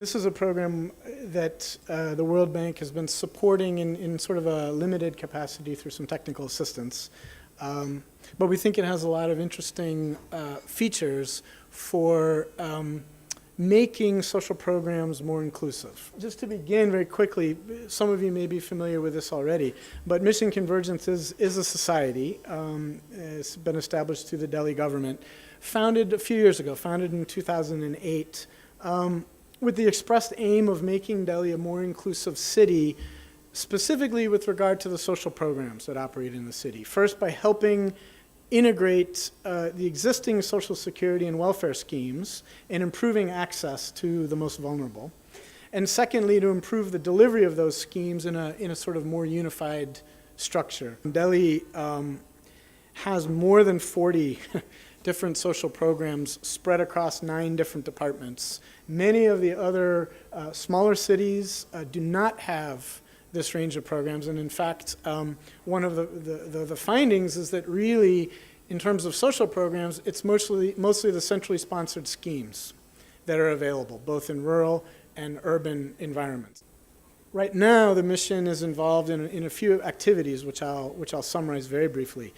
This is a program that the World Bank has been supporting in sort of a limited capacity through some technical assistance. But we think it has a lot of interesting features for making social programs more inclusive. Just to begin very quickly, some of you may be familiar with this already, but Mission Convergence is a society. It's been established through the Delhi government, founded a few years ago, founded in 2008, with the expressed aim of making Delhi a more inclusive city, specifically with regard to the social programs that operate in the city. First, by helping integrate the existing social security and welfare schemes and improving access to the most vulnerable. And secondly, to improve the delivery of those schemes in a sort of more unified structure. Delhi has more than 40 different social programs spread across 9 different departments. Many of the other smaller cities do not have this range of programs, and in fact, one of the findings is that really, in terms of social programs, it's mostly the centrally sponsored schemes that are available, both in rural and urban environments. Right now, the mission is involved in a few activities, which I'll summarize very briefly.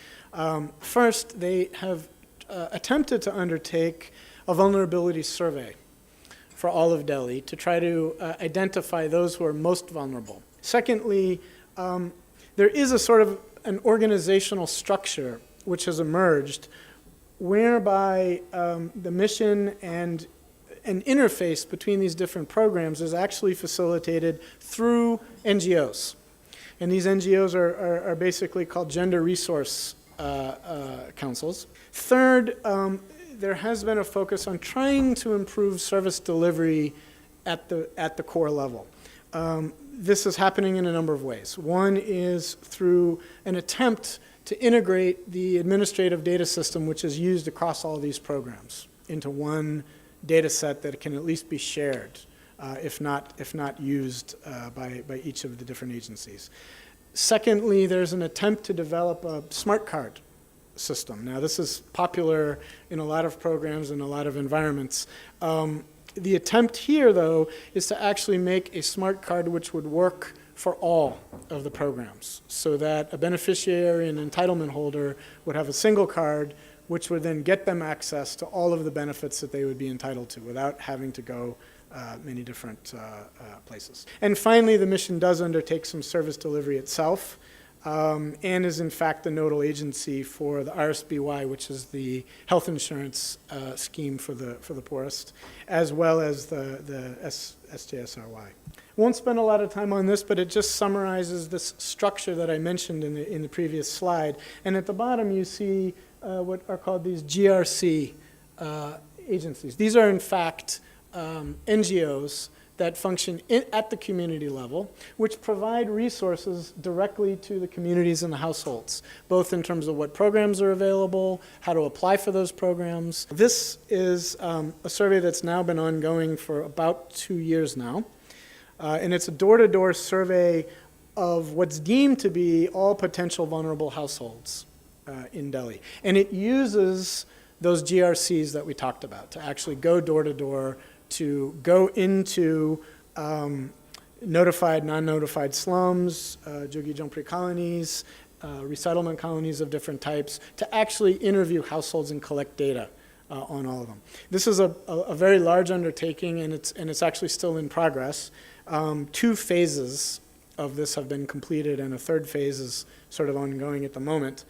First, they have attempted to undertake a vulnerability survey for all of Delhi to try to identify those who are most vulnerable. Secondly, there is a sort of an organizational structure which has emerged whereby the mission and an interface between these different programs is actually facilitated through NGOs. And these NGOs are basically called gender resource councils. Third, there has been a focus on trying to improve service delivery at the core level. This is happening in a number of ways. One is through an attempt to integrate the administrative data system which is used across all these programs into one data set that can at least be shared, if not used by each of the different agencies. Secondly, there's an attempt to develop a smart card system. Now, this is popular in a lot of programs and a lot of environments. The attempt here, though, is to actually make a smart card which would work for all of the programs, so that a beneficiary and entitlement holder would have a single card which would then get them access to all of the benefits that they would be entitled to without having to go many different places. And finally, the mission does undertake some service delivery itself, and is in fact the nodal agency for the RSBY, which is the health insurance scheme for the poorest, as well as the SJSRY. Won't spend a lot of time on this, but it just summarizes this structure that I mentioned in the previous slide. And at the bottom, you see what are called these GRC agencies. These are in fact NGOs that function at the community level, which provide resources directly to the communities and the households, both in terms of what programs are available, how to apply for those programs. This is a survey that's now been ongoing for about 2 years now, and it's a door-to-door survey of what's deemed to be all potential vulnerable households in Delhi. And it uses those GRCs that we talked about to actually go door-to-door, to go into notified, non-notified slums, Joggi Jhompri colonies, resettlement colonies of different types, to actually interview households and collect data on all of them. This is a very large undertaking, and it's actually still in progress. 2 phases of this have been completed, and a 3rd phase is sort of ongoing at the moment.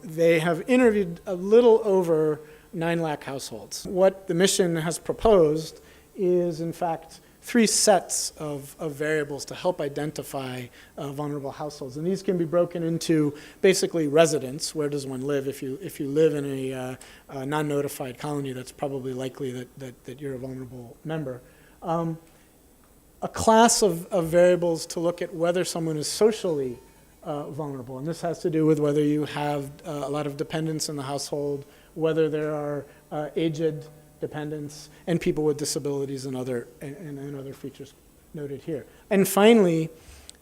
They have interviewed a little over 9 lakh households. What the mission has proposed is, in fact, 3 sets of variables to help identify vulnerable households. And these can be broken into basically residence. Where does one live? If you live in a non-notified colony, that's probably likely that you're a vulnerable member. A class of variables to look at whether someone is socially vulnerable. And this has to do with whether you have a lot of dependents in the household, whether there are aged dependents, and people with disabilities and other features noted here. And finally,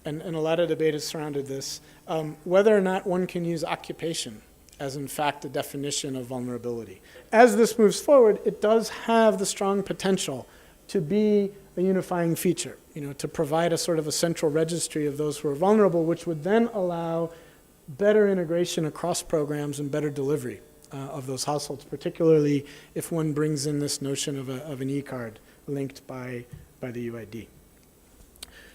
and a lot of debate has surrounded this, whether or not one can use occupation as in fact a definition of vulnerability. As this moves forward, it does have the strong potential to be a unifying feature, to provide a sort of a central registry of those who are vulnerable, which would then allow better integration across programs and better delivery of those households, particularly if one brings in this notion of an e-card linked by the UID.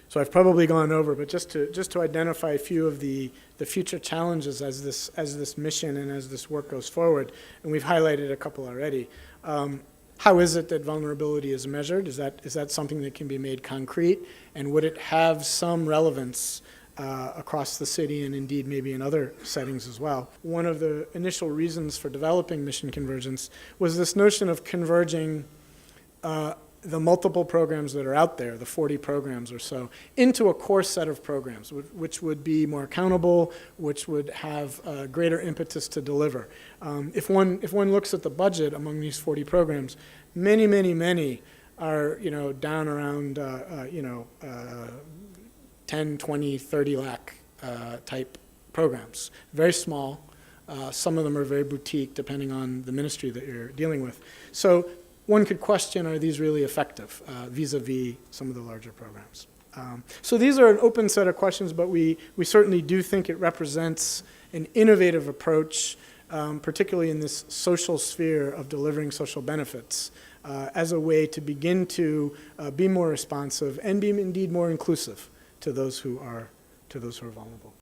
So I've probably gone over, but just to identify a few of the future challenges as this mission and as this work goes forward, and we've highlighted a couple already. How is it that vulnerability is measured? Is that something that can be made concrete? And would it have some relevance across the city and indeed maybe in other settings as well? One of the initial reasons for developing mission convergence was this notion of converging the multiple programs that are out there, the 40 programs or so, into a core set of programs, which would be more accountable, which would have greater impetus to deliver. If one looks at the budget among these 40 programs, many are down around 10, 20, 30 lakh type programs. Very small. Some of them are very boutique, depending on the ministry that you're dealing with. So one could question, are these really effective vis-a-vis some of the larger programs? So these are an open set of questions, but we certainly do think it represents an innovative approach, particularly in this social sphere of delivering social benefits, as a way to begin to be more responsive and be indeed more inclusive to those who are vulnerable.